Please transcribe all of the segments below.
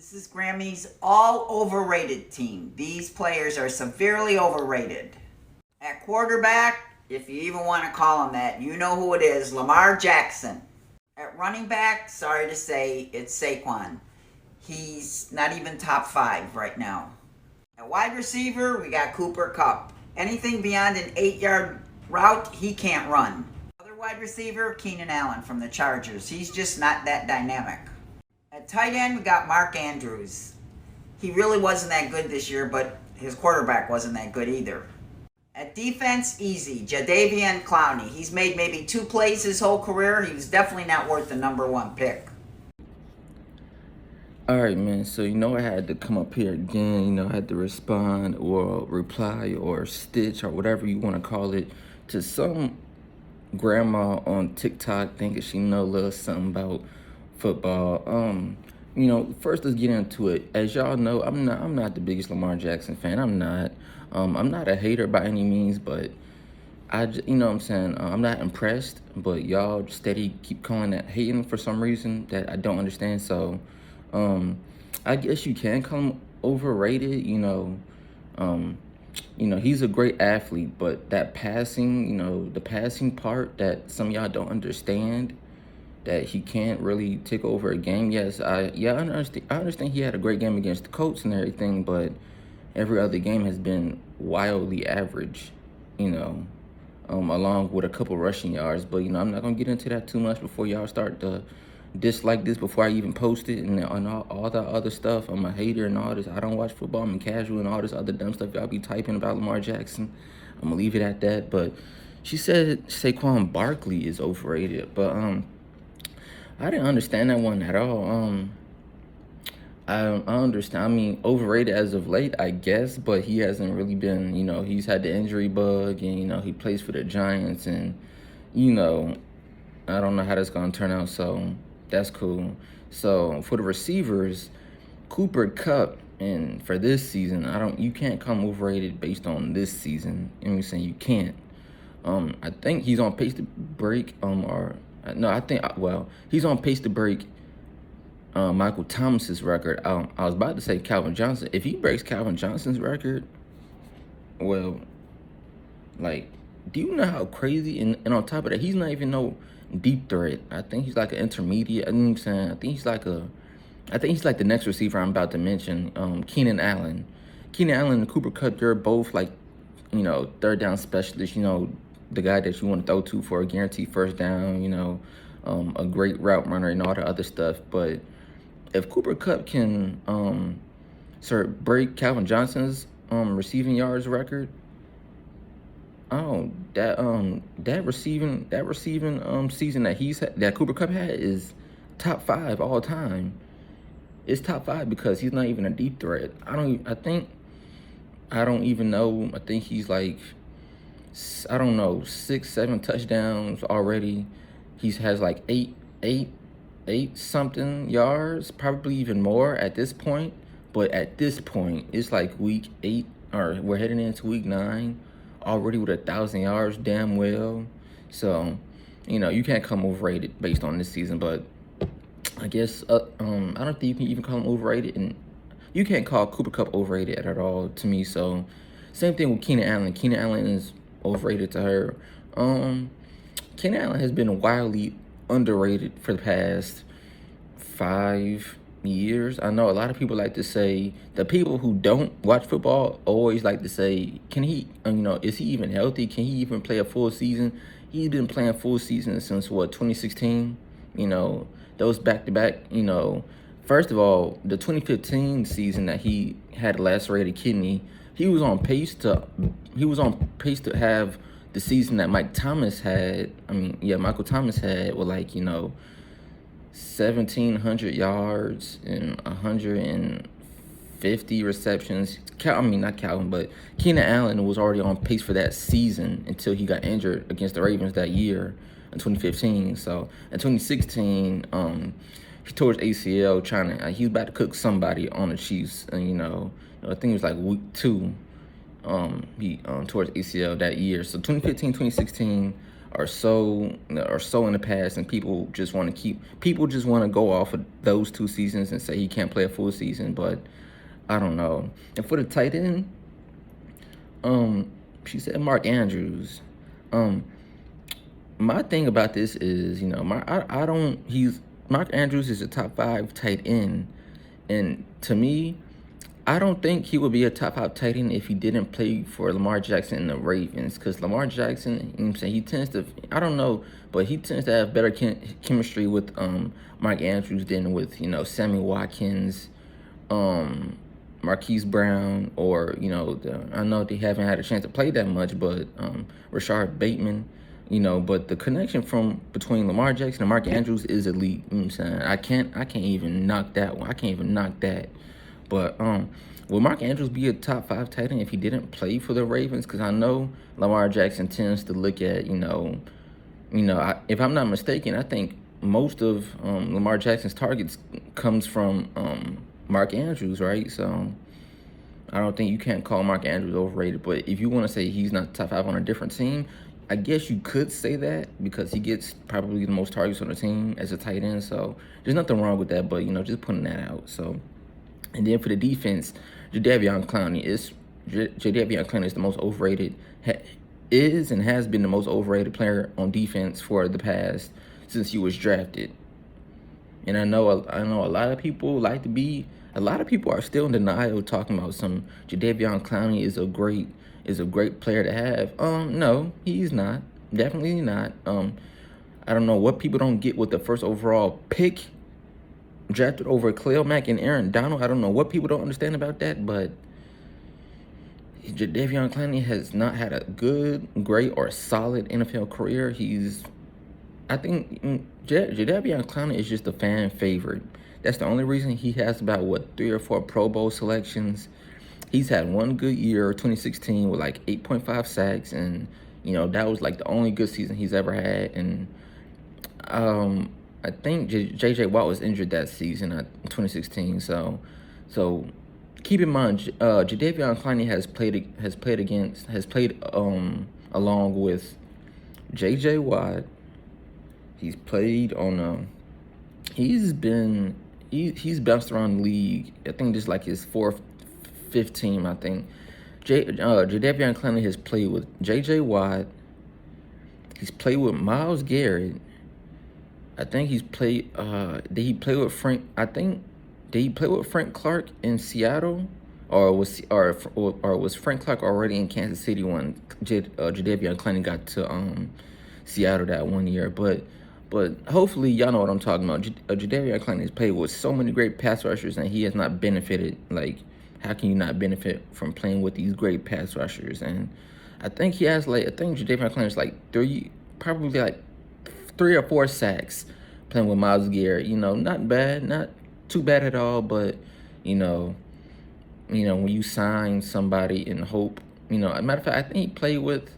This is Grammy's all overrated team. These players are severely overrated. At quarterback, if you even want to call him that, you know who it is, Lamar Jackson. At running back, sorry to say, it's Saquon. He's not even top 5 right now. At wide receiver, we got Cooper Kupp. Anything beyond an 8-yard route, he can't run. Other wide receiver, Keenan Allen from the Chargers. He's just not that dynamic. At tight end, we got Mark Andrews. He really wasn't that good this year, but his quarterback wasn't that good either. At defense, easy. Jadeveon Clowney. He's made maybe 2 plays his whole career. He was definitely not worth the number 1 pick. All right, man. So, I had to come up here again. I had to respond or reply or stitch or whatever you want to call it to some grandma on TikTok thinking she know a little something about football. First let's get into it. As y'all know, I'm not the biggest Lamar Jackson fan. I'm not. I'm not a hater by any means, but you know what I'm saying? I'm not impressed, but y'all steady keep calling that hating for some reason that I don't understand. So, I guess you can call him overrated. He's a great athlete, but that passing, the passing part that some of y'all don't understand, that he can't really take over a game. Yes, I understand. I understand he had a great game against the Colts and everything, but every other game has been wildly average. Along with a couple rushing yards. But I'm not gonna get into that too much before y'all start to dislike this before I even post it and all the other stuff. I'm a hater and all this. I don't watch football. I'm casual and all this other dumb stuff y'all be typing about Lamar Jackson. I'm gonna leave it at that. But she said Saquon Barkley is overrated, but I didn't understand that one at all. I understand. I mean, overrated as of late, I guess, but he hasn't really been. He's had the injury bug, and he plays for the Giants, and I don't know how that's gonna turn out. So that's cool. So for the receivers, Cooper Kupp, and for this season, you can't come overrated based on this season. I'm saying you can't. I think he's on pace to break. He's on pace to break Michael Thomas's record. I was about to say Calvin Johnson. If he breaks Calvin Johnson's record, well, do you know how crazy? And on top of that, he's not even no deep threat. I think he's like an intermediate. You know what I'm saying? I think he's like the next receiver I'm about to mention, Keenan Allen. Keenan Allen and Cooper Kupp, they're both third down specialists. The guy that you want to throw to for a guaranteed first down. A great route runner and all the other stuff. But if Cooper Kupp can break Calvin Johnson's receiving yards record, that receiving season that Cooper Kupp had is top 5 all time. It's top 5 because he's not even a deep threat. I don't even know. I think he's like, 6-7 touchdowns already. He has like eight something yards, probably even more at this point. But at this point, it's like week 8, or we're heading into week 9 already with 1,000 yards, damn well. So, you can't come overrated based on this season. But I guess I don't think you can even call him overrated, and you can't call Cooper Kupp overrated at all to me. So, same thing with Keenan Allen. Keenan Allen is overrated to her. Keenan Allen has been wildly underrated for the past 5 years. I know a lot of people like to say, the people who don't watch football always like to say, can he, is he even healthy? Can he even play a full season? He's been playing full season since 2016? Those back-to-back, first of all, the 2015 season that he had a lacerated kidney, he was on pace to have the season that Michael Thomas had with 1,700 yards and 150 receptions. Not Calvin, but Keenan Allen was already on pace for that season until he got injured against the Ravens that year in 2015. So in 2016, he tore his ACL he was about to cook somebody on the Chiefs, and I think it was like week 2. He tore his ACL that year. So 2015, 2016, are so in the past, and people just want to go off of those 2 seasons and say he can't play a full season. But I don't know. And for the tight end, she said Mark Andrews. My thing about this is, Mark Andrews is a top 5 tight end, and to me, I don't think he would be a top 5 tight end if he didn't play for Lamar Jackson and the Ravens. Because Lamar Jackson, you know what I'm saying, he tends to, I don't know, but he tends to have better chemistry with Mark Andrews than with, Sammy Watkins, Marquise Brown, or, I know they haven't had a chance to play that much, but Rashard Bateman. But the connection between Lamar Jackson and Mark Andrews is elite. You know what I'm saying? I can't even knock that one. I can't even knock that. But will Mark Andrews be a top 5 tight end if he didn't play for the Ravens? Because I know Lamar Jackson tends to look at, if I'm not mistaken, I think most of Lamar Jackson's targets comes from Mark Andrews, right? So I don't think you can't call Mark Andrews overrated. But if you want to say he's not top 5 on a different team, I guess you could say that because he gets probably the most targets on the team as a tight end. So there's nothing wrong with that, but, just putting that out. So, and then for the defense, Jadeveon Clowney is the most overrated, is and has been the most overrated player on defense for the past since he was drafted. And I know a lot of people are still in denial talking about some Jadeveon Clowney is a great player to have. No, he's not. Definitely not. I don't know what people don't get with the first overall pick drafted over Khalil Mack and Aaron Donald. I don't know what people don't understand about that, but Jadeveon Clowney has not had a good, great, or solid NFL career. I think Jadeveon Clowney is just a fan favorite. That's the only reason he has about, 3 or 4 Pro Bowl selections. He's had one good year, 2016, with like 8.5 sacks, and that was like the only good season he's ever had. And I think J.J. Watt was injured that season, 2016. So keep in mind, Jadeveon Clowney has played along with J.J. Watt. He's played on he's bounced around the league. I think this is like his 4th, 5th team, I think. Jadeveon Clowney has played with J.J. Watt. He's played with Myles Garrett. I think he's played. Did he play with Frank? Did he play with Frank Clark in Seattle, or was Frank Clark already in Kansas City when Jadeveon Clowney got to Seattle that one year? But hopefully y'all know what I'm talking about. Jadeveon Clowney has played with so many great pass rushers, and he has not benefited. Like, how can you not benefit from playing with these great pass rushers? And I think Jadeveon Clowney is like 3 or 4 sacks playing with Myles Garrett. Not bad, not too bad at all. But when you sign somebody and hope, as a matter of fact, I think he played with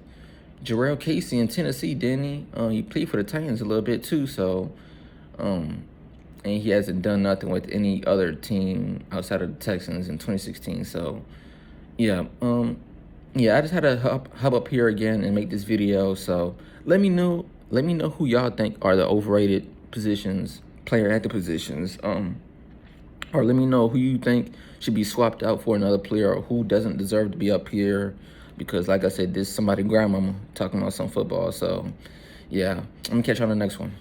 Jarrell Casey in Tennessee, didn't he? He played for the Titans a little bit too. So, and he hasn't done nothing with any other team outside of the Texans in 2016. So, yeah. I just had to hop up here again and make this video. So let me know who y'all think are the overrated player at the positions. Or let me know who you think should be swapped out for another player, or who doesn't deserve to be up here. Because like I said, this is somebody's grandmama talking about some football. So yeah, I'm gonna catch you on the next one.